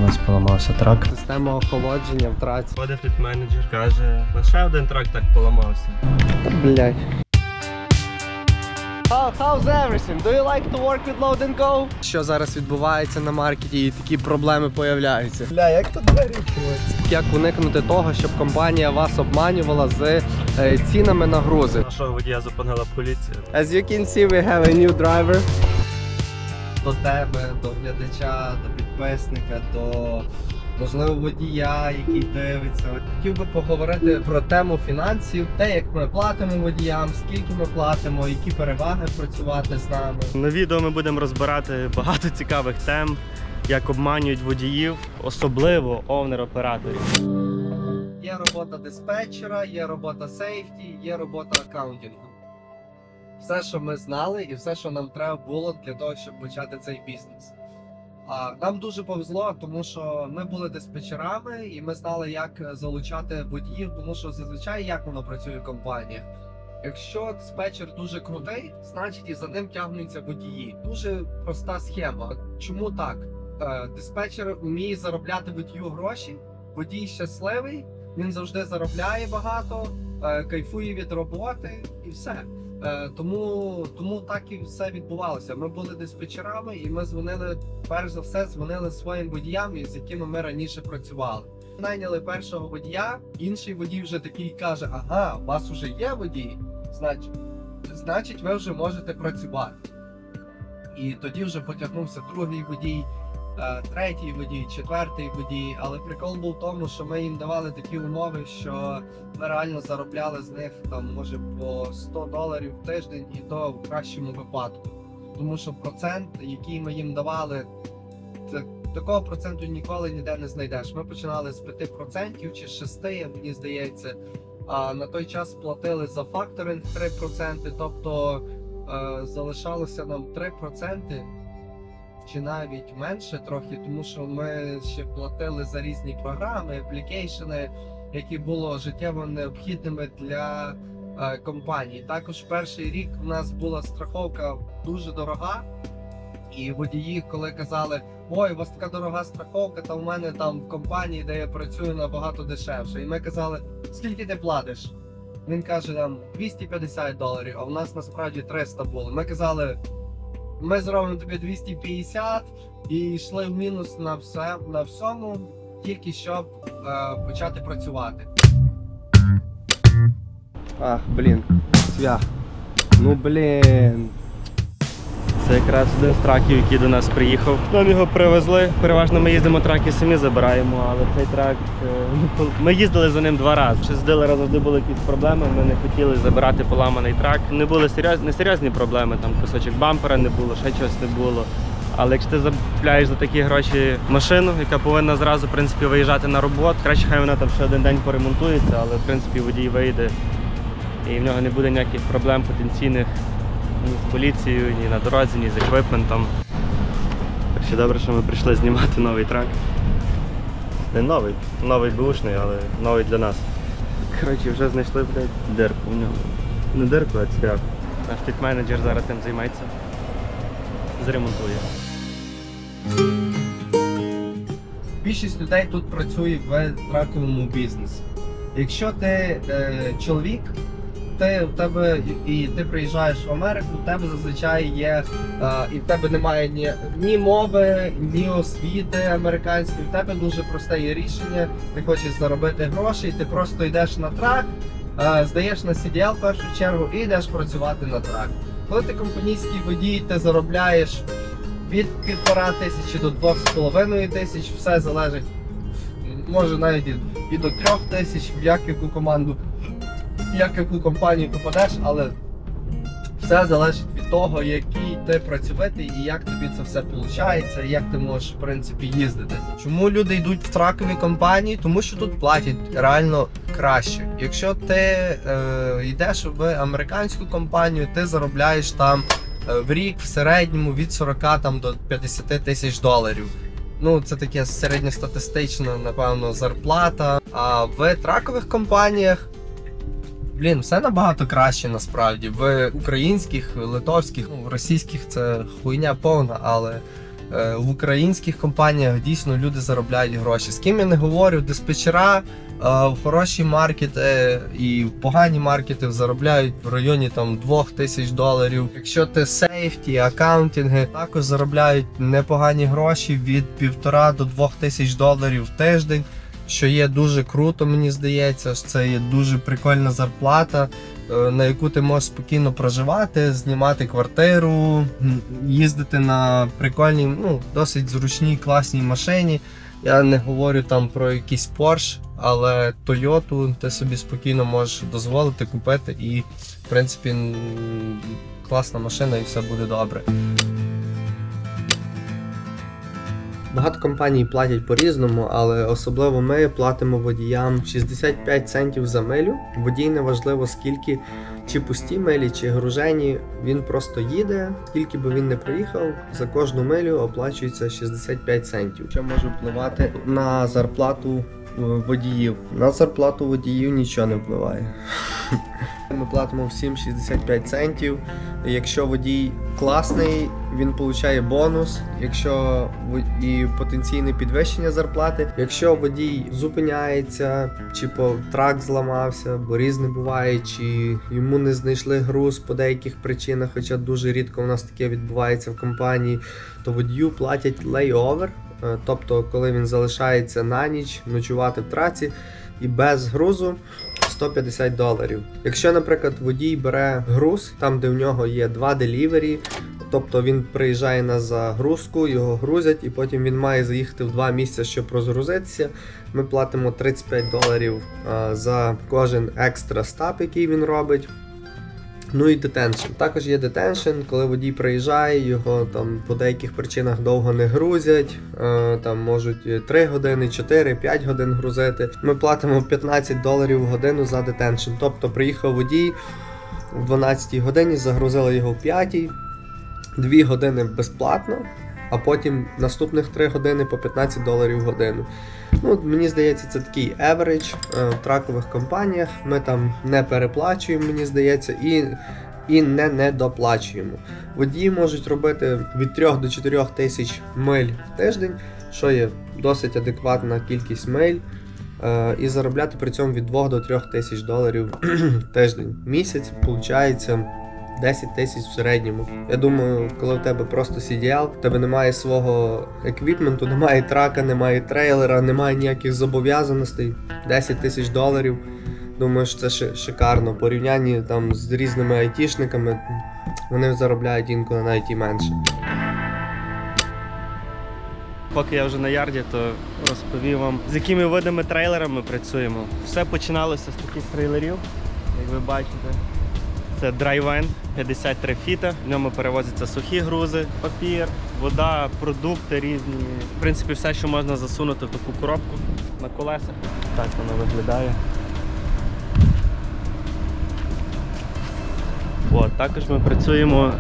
У нас поламався трак. Система охолодження в траці. Ходить фліт-менеджер, каже, лише один трак так поламався. Блядь. How's everything? Do you like to work with Load and Go? Що зараз відбувається на маркеті і такі проблеми появляються? Бля, як тут двері відкриваються? Як уникнути того, щоб компанія вас обманювала з цінами на грузи? Нашого водія зупинила поліція. As you can see, we have a new driver. До тебе, до глядача, до підписника, до, можливо, водія, який дивиться. Хотів би поговорити про тему фінансів, те, як ми платимо водіям, скільки ми платимо, які переваги працювати з нами. На відео ми будемо розбирати багато цікавих тем, як обманюють водіїв, особливо овнер-операторів. Є робота диспетчера, є робота сейфті, є робота аккаунтингу. Все, що ми знали і все, що нам треба було для того, щоб почати цей бізнес. Нам дуже повезло, тому що ми були диспетчерами і ми знали, як залучати водіїв, тому що зазвичай як воно працює в компаніях. Якщо диспетчер дуже крутий, значить і за ним тягнуться водії. Дуже проста схема. Чому так? Диспетчер вміє заробляти водію гроші, водій щасливий, він завжди заробляє багато, кайфує від роботи і все. Тому так і все відбувалося. Ми були диспетчерами і ми дзвонили, перш за все, дзвонили своїм водіям, з якими ми раніше працювали. Найняли першого водія, інший водій вже такий каже: ага, у вас вже є водій, значить ви вже можете працювати. І тоді вже потягнувся другий водій, третій водій, четвертий водій, але прикол був в тому, що ми їм давали такі умови, що ми реально заробляли з них там, може, по $100 в тиждень, і то в кращому випадку. Тому що процент, який ми їм давали, такого проценту ніколи ніде не знайдеш. Ми починали з 5% чи 6%, мені здається, а на той час платили за факторинг 3%, тобто залишалося нам 3%. Чи навіть менше трохи, тому що ми ще платили за різні програми, аплікейшени, які було життєво необхідними для компанії. Також перший рік у нас була страховка дуже дорога, і водії, коли казали: ой, у вас така дорога страховка, та у мене там в компанії, де я працюю, набагато дешевше. І ми казали: скільки ти платиш? Він каже нам $250, а у нас насправді 300 було. Ми казали: ми зробимо тобі 250, і йшли в мінус на всьому, тільки щоб почати працювати. Ах, блін, свях. Ну блін. Це якраз один з траків, який до нас приїхав. Нам його привезли. Переважно ми їздимо траки самі забираємо, але цей трак, ми їздили за ним 2 рази. Чи з дилера завжди були якісь проблеми, ми не хотіли забирати поламаний трак. Не були серйозні проблеми, там кусочок бампера не було, ще чогось не було. Але якщо ти закупляєш за такі гроші машину, яка повинна зразу, в принципі, виїжджати на роботу, краще хай вона там ще один день поремонтується, але, в принципі, водій вийде і в нього не буде ніяких проблем потенційних ні з поліцією, ні на дорозі, ні з еквіпментом. Так що добре, що ми прийшли знімати новий трак. Не новий, новий бушний, але новий для нас. Коротше, вже знайшли, блядь, дирку в ньому. Не дирку, а цвях. Наш фліт-менеджер зараз тим займається. Зремонтує. Більшість людей тут працює в траковому бізнесі. Якщо ти чоловік, ти приїжджаєш в Америку, в тебе зазвичай є, і в тебе немає ні мови, ні освіти американської, в тебе дуже просте є рішення: ти хочеш заробити гроші, ти просто йдеш на трак, здаєш на CDL в першу чергу і йдеш працювати на трак. Коли ти компанійський водій, ти заробляєш від 1500 до 2500, все залежить, може навіть і до 3000, в яку команду, в яку компанію попадеш, але все залежить від того, який ти працьовитий і як тобі це все виходить, і як ти можеш, в принципі, їздити. Чому люди йдуть в тракові компанії? Тому що тут платять реально краще. Якщо ти йдеш в американську компанію, ти заробляєш там в рік в середньому від 40 там, до 50 тисяч доларів. Ну, це таке середньостатистична, напевно, зарплата. А в тракових компаніях, блін, все набагато краще насправді. В українських, литовських, російських це хуйня повна, але В українських компаніях дійсно люди заробляють гроші. З ким я не говорю, диспетчера в хороші маркети і в погані маркети заробляють в районі там $2000. Якщо ти сейфті, акаунтинги, також заробляють непогані гроші від $1500 до $2000 в тиждень, що є дуже круто, мені здається. Це є дуже прикольна зарплата, на яку ти можеш спокійно проживати, знімати квартиру, їздити на прикольній, досить зручній, класній машині. Я не говорю там про якийсь Porsche, але Toyota ти собі спокійно можеш дозволити купити і, в принципі, класна машина і все буде добре. Багато компаній платять по-різному, але особливо ми платимо водіям 65 центів за милю. Водій не важливо скільки, чи пусті милі, чи гружені, він просто їде, скільки би він не проїхав, за кожну милю оплачується 65 центів. Що може впливати на зарплату водіїв? На зарплату водіїв нічого не впливає. Ми платимо всім 65 центів. Якщо водій класний, він отримує бонус, якщо і потенційне підвищення зарплати. Якщо водій зупиняється, чи трак зламався, бо різне буває, чи йому не знайшли груз по деяких причинах, хоча дуже рідко у нас таке відбувається в компанії, то водію платять лейовер, тобто коли він залишається на ніч ночувати в траці і без грузу, $150. Якщо, наприклад, водій бере груз, там де в нього є 2 делівері, тобто він приїжджає на загрузку, його грузять і потім він має заїхати в 2 місця, щоб розгрузитися, ми платимо $35 за кожен екстра стап, який він робить. Ну і детеншн. Також є детеншн, коли водій приїжджає, його там по деяких причинах довго не грузять, там можуть 3 години, 4, 5 годин грузити. Ми платимо $15 в годину за детеншн. Тобто приїхав водій в 12 годині, загрузили його в 5, 2 години безплатно, а потім наступних 3 години по $15 в годину. Мені здається, це такий average в тракових компаніях. Ми там не переплачуємо, мені здається, і не недоплачуємо. Водії можуть робити від 3 до 4 тисяч миль в тиждень, що є досить адекватна кількість миль, і заробляти при цьому від 2 до 3 тисяч доларів в тиждень. Місяць, виходить, 10 тисяч в середньому. Я думаю, коли в тебе просто CDL, в тебе немає свого еквіпменту, немає трака, немає трейлера, немає ніяких зобов'язаностей, 10 тисяч доларів. Думаю, що це шикарно. В порівнянні там з різними айтішниками, вони заробляють інколи навіть і менше. Поки я вже на ярді, то розповім вам, з якими видами трейлера ми працюємо. Все починалося з таких трейлерів, як ви бачите. Це Dry-Van, 53 фіта, в ньому перевозяться сухі грузи, папір, вода, продукти різні. В принципі, все, що можна засунути в таку коробку на колесах. Так воно виглядає. Також ми працюємо,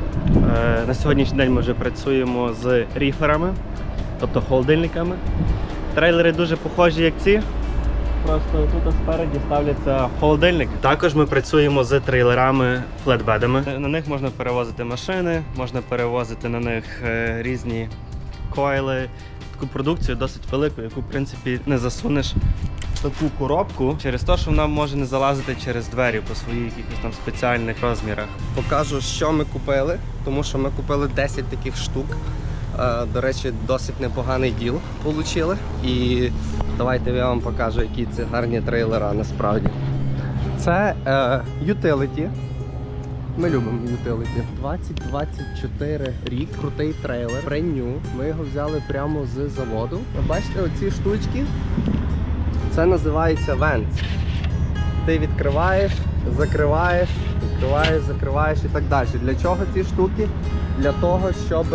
на сьогоднішній день ми вже працюємо з ріферами, тобто холодильниками. Трейлери дуже похожі, як ці. Просто тут спереді ставляться холодильник. Також ми працюємо з трейлерами, флетбедами. На них можна перевозити машини, можна перевозити на них різні койли. Таку продукцію досить велику, яку в принципі не засунеш в таку коробку через те, що вона може не залазити через двері по своїх якихось там спеціальних розмірах. Покажу, що ми купили, тому що ми купили 10 таких штук. До речі, досить непоганий діл отримали. І давайте я вам покажу, які це гарні трейлера насправді. Це utility. Ми любимо utility. 2024 рік, крутий трейлер, brand new. Ми його взяли прямо з заводу. Ви бачите, оці штучки? Це називається vents. Ти відкриваєш, закриваєш, відкриваєш, закриваєш і так далі. Для чого ці штуки? Для того, щоб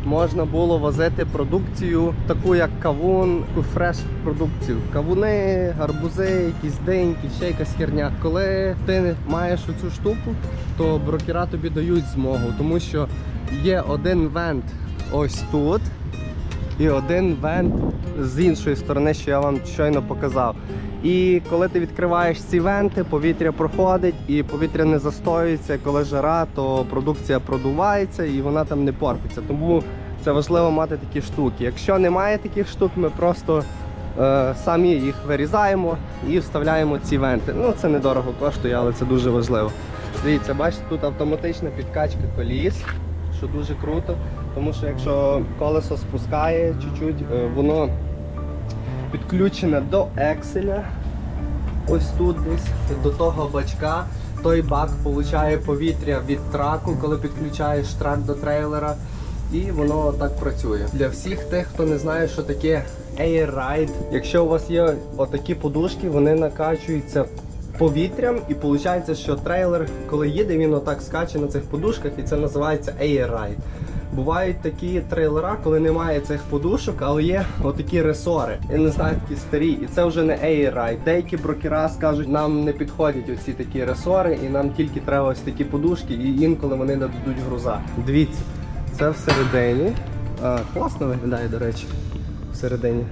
можна було возити продукцію, таку як кавун, таку фреш-продукцію. Кавуни, гарбузи, якісь диньки, ще якась херня. Коли ти маєш оцю штуку, то брокера тобі дають змогу, тому що є один вент ось тут і один вент з іншої сторони, що я вам щойно показав. І коли ти відкриваєш ці венти, повітря проходить і повітря не застоюється. Коли жара, то продукція продувається і вона там не портиться. Тому це важливо мати такі штуки. Якщо немає таких штук, ми просто самі їх вирізаємо і вставляємо ці венти. Ну, це недорого коштує, але це дуже важливо. Дивіться, бачите, тут автоматична підкачка коліс, що дуже круто, тому що якщо колесо спускає чуть-чуть, воно підключене до екселя, ось тут десь, до того бачка. Той бак получає повітря від траку, коли підключаєш трак до трейлера, і воно так працює. Для всіх тих, хто не знає, що таке Air Ride, якщо у вас є отакі подушки, вони накачуються повітрям, і виходить, що трейлер, коли їде, він отак скаче на цих подушках, і це називається Air Ride. Бувають такі трейлера, коли немає цих подушок, але є отакі ресори. Я не знаю, такі старі. І це вже не Air Ride. Деякі брокера скажуть, нам не підходять оці такі ресори, і нам тільки треба ось такі подушки, і інколи вони не дадуть груза. Дивіться, це всередині. Класно виглядає, до речі, всередині.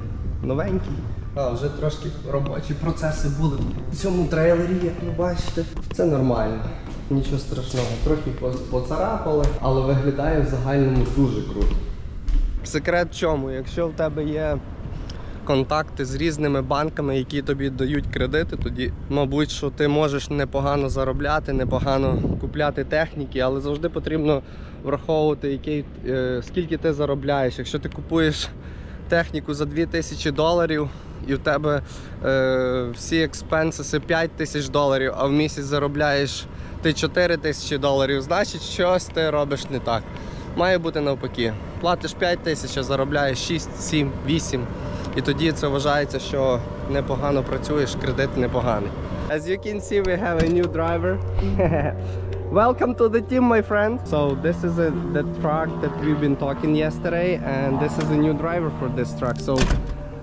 Новенький. Вже трошки робочі процеси були в цьому трейлері, як ви бачите. Це нормально. Нічого страшного, трохи поцарапали, але виглядає в загальному дуже круто. Секрет в чому? Якщо в тебе є контакти з різними банками, які тобі дають кредити, тоді, мабуть, що ти можеш непогано заробляти, непогано купляти техніки, але завжди потрібно враховувати, скільки ти заробляєш. Якщо ти купуєш техніку за $2000 і в тебе всі експенсиси $5000, а в місяць заробляєш ти $4000, значить щось ти робиш не так. Має бути навпаки. Платиш 5000, а заробляєш 6, 7, 8. І тоді це вважається, що непогано працюєш, кредит непоганий. As you can see, we have a new driver. Welcome to the team, my friend. So this is the truck that we've been talking yesterday, and this is a new driver for this truck. So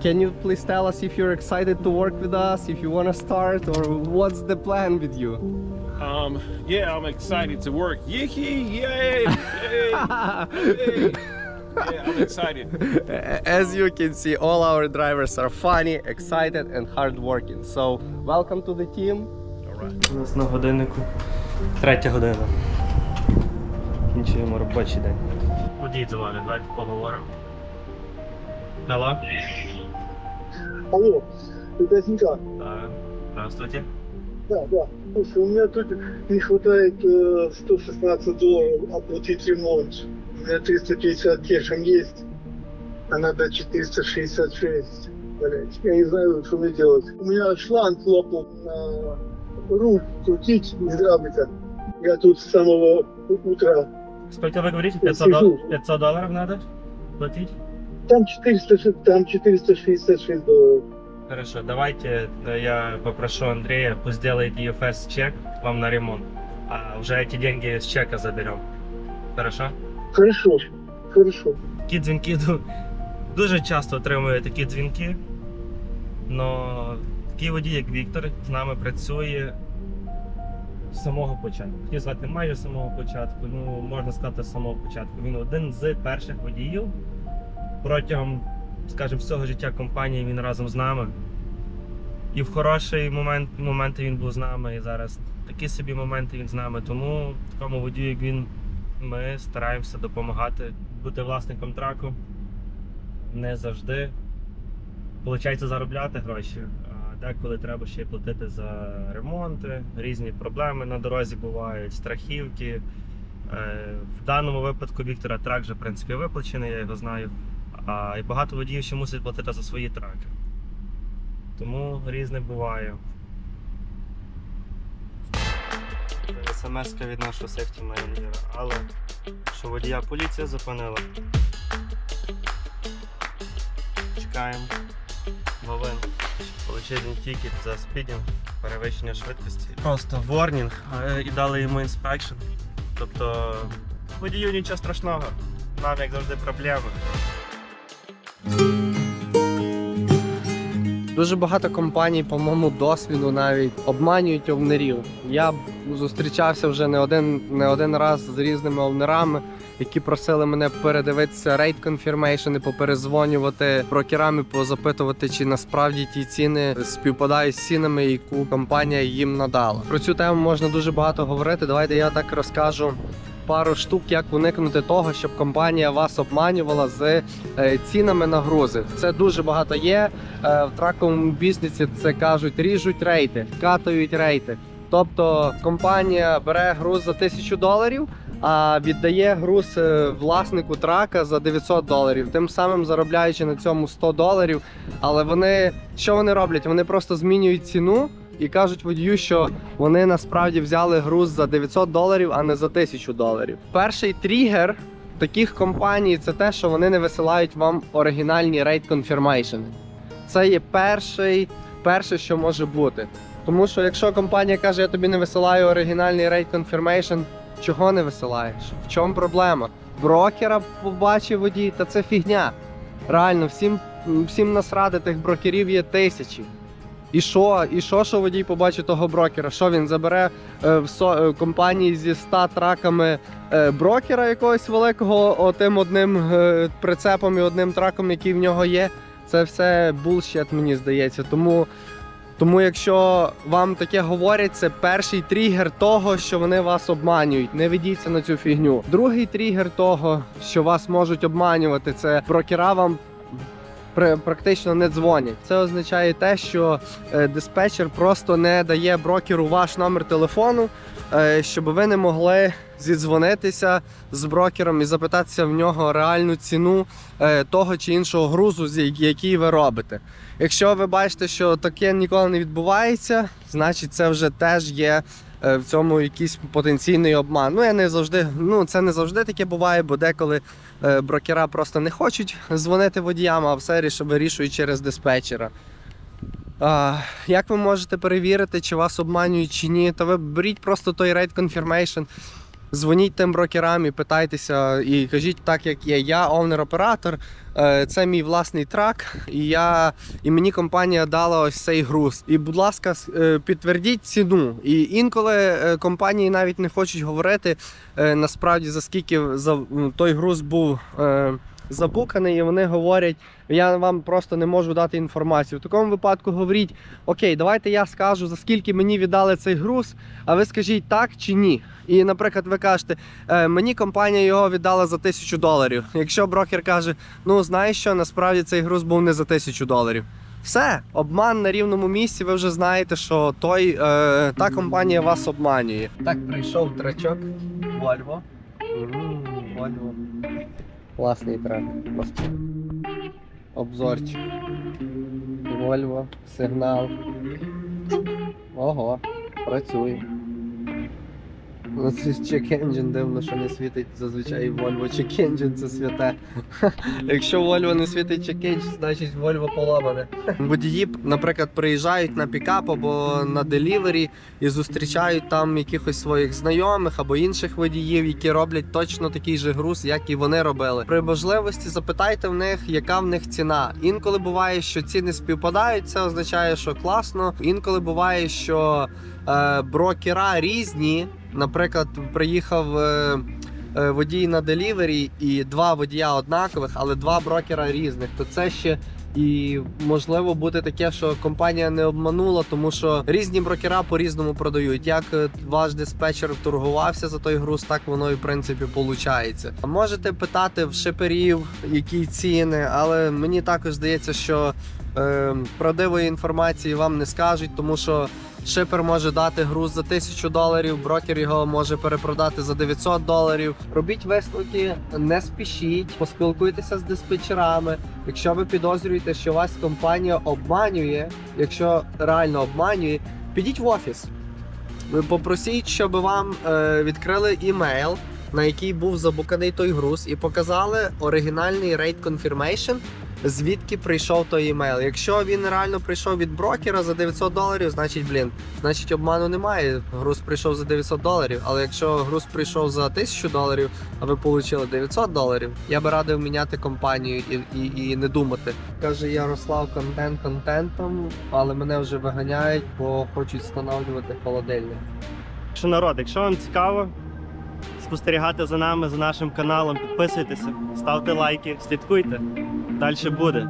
can you please tell us if you're excited to work with us, if you want to start, or what's the plan with you? Yeah, I'm excited to work. Yee, yay! Yay! Yeah, I'm excited. As you can see, all our drivers are funny, excited, and hardworking. So welcome to the team. All right. У нас на годиннику 3 година. Кінчуємо робочий день. Водій дзвонить, давайте поговоримо. Алло? Алло, это Синька. Так, здравствуйте. Да, да. Слушай, у меня тут не хватает $116 оплатить ремонт. У меня 350 кешем есть, а надо 466. Блять, я не знаю, что мне делать. У меня шланг лопнул на руль крутить из грабика. Я тут с самого утра. Сколько вы говорите? Сижу. $500 надо платить? Там 466 долларов. Хорошо, давайте я попрошу Андрея, пусть сделает EFS чек вам на ремонт, а уже эти деньги с чека заберем. Хорошо? Хорошо, хорошо. Такі дзвінки, дуже часто отримую такі дзвінки, но такий водій, як Віктор, з нами працює з самого початку. Хотів сказати, майже з самого початку, ну можна сказати з самого початку. Він один з перших водіїв протягом, скажімо, всього життя компанії він разом з нами. І в хороші моменти він був з нами, і зараз такі собі моменти він з нами. Тому такому водію, як він, ми стараємося допомагати, бути власником траку. Не завжди виходить заробляти гроші, а деколи треба ще й платити за ремонти, різні проблеми на дорозі бувають, страхівки. В даному випадку Віктора трак вже в принципі виплачений, я його знаю. І багато водіїв ще мусять платити за свої траки. Тому різне буває. СМС-ка від нашого сейфті менеджера, але що водія поліція зупинила. Чекаємо новин. Получили тікет за спідінг, перевищення швидкості. Просто ворнінг і дали йому інспекшн. Тобто водію нічого страшного, нам як завжди проблеми. Дуже багато компаній, по моєму досвіду, навіть обманюють овнерів. Я зустрічався вже не один раз з різними овнерами, які просили мене передивитися рейт конфірмейшн, поперезвонювати брокерам і позапитувати, чи насправді ті ціни співпадають з цінами, яку компанія їм надала. Про цю тему можна дуже багато говорити. Давайте я так розкажу пару штук, як уникнути того, щоб компанія вас обманювала з цінами на грузи. Це дуже багато є. В траковому бізнесі це кажуть, ріжуть рейти, катають рейти. Тобто компанія бере груз за $1000, а віддає груз власнику трака за $900, тим самим заробляючи на цьому $100. Але що вони роблять? Вони просто змінюють ціну і кажуть водію, що вони насправді взяли груз за $900, а не за $1000. Перший тригер таких компаній – це те, що вони не висилають вам оригінальні rate confirmation. Це є перше, що може бути. Тому що якщо компанія каже, я тобі не висилаю оригінальний rate confirmation, чого не висилаєш? В чому проблема? Брокера побачив водій, та це фігня. Реально, всім насради тих брокерів є тисячі. І що водій побачить того брокера? Що він забере в компанії зі 100 траками брокера якогось великого отим одним прицепом і одним траком, який в нього є? Це все булшіт, мені здається. Тому якщо вам таке говорять, це перший тригер того, що вони вас обманюють. Не ведіться на цю фігню. Другий тригер того, що вас можуть обманювати, це брокера вам практично не дзвонять. Це означає те, що диспетчер просто не дає брокеру ваш номер телефону, щоб ви не могли зідзвонитися з брокером і запитатися в нього реальну ціну того чи іншого грузу, який ви робите. Якщо ви бачите, що таке ніколи не відбувається, значить це вже теж є в цьому якийсь потенційний обман. Це не завжди таке буває, бо деколи брокера просто не хочуть дзвонити водіям, а все вирішують через диспетчера. Як ви можете перевірити, чи вас обманюють, чи ні? То ви беріть просто той rate confirmation, дзвоніть тим брокерам і питайтеся, і кажіть так, як є. Я овнер-оператор, це мій власний трак, і мені компанія дала ось цей груз. І, будь ласка, підтвердіть ціну. І інколи компанії навіть не хочуть говорити, насправді, за скільки той груз був забуканий, і вони говорять, я вам просто не можу дати інформацію. В такому випадку говоріть, окей, давайте я скажу, за скільки мені віддали цей груз, а ви скажіть так чи ні. І, наприклад, ви кажете, мені компанія його віддала за $1000. Якщо брокер каже, знаєш що, насправді цей груз був не за $1000. Все, обман на рівному місці, ви вже знаєте, що та компанія вас обманює. Так, прийшов трачок, Volvo. Volvo. Класний трак. Обзорчик. Volvo, сигнал. Ого, працює. Це check engine, дивно, що не світить зазвичай Volvo. Check engine це святе. Якщо Volvo не світить check engine, значить Volvo поламане. Водії, наприклад, приїжджають на пікап або на делівері і зустрічають там якихось своїх знайомих або інших водіїв, які роблять точно такий же груз, як і вони робили. При можливості запитайте в них, яка в них ціна. Інколи буває, що ціни співпадають, це означає, що класно. Інколи буває, що брокера різні. Наприклад, приїхав водій на делівері і два водія однакових, але два брокера різних, то це ще і можливо бути таке, що компанія не обманула, тому що різні брокера по-різному продають. Як ваш диспетчер торгувався за той груз, так воно і в принципі виходить. Можете питати в шиперів, які ціни, але мені також здається, що правдивої інформації вам не скажуть, тому що шипер може дати груз за $1000, брокер його може перепродати за $900. Робіть висновки, не спішіть, поспілкуйтеся з диспетчерами. Якщо ви підозрюєте, що вас компанія обманює, якщо реально обманює, підіть в офіс. Попросіть, щоб вам відкрили імейл, на який був забуканий той груз, і показали оригінальний rate confirmation, звідки прийшов той імейл. Якщо він реально прийшов від брокера за $900, значить обману немає. Груз прийшов за $900. Але якщо груз прийшов за $1000, а ви отримали $900, я би радив міняти компанію і не думати. Каже Ярослав, контент контентом, але мене вже виганяють, бо хочуть встановлювати холодильник. Що, народ, якщо вам цікаво спостерігати за нами, за нашим каналом, підписуйтеся, ставте лайки, слідкуйте. Дальше буде.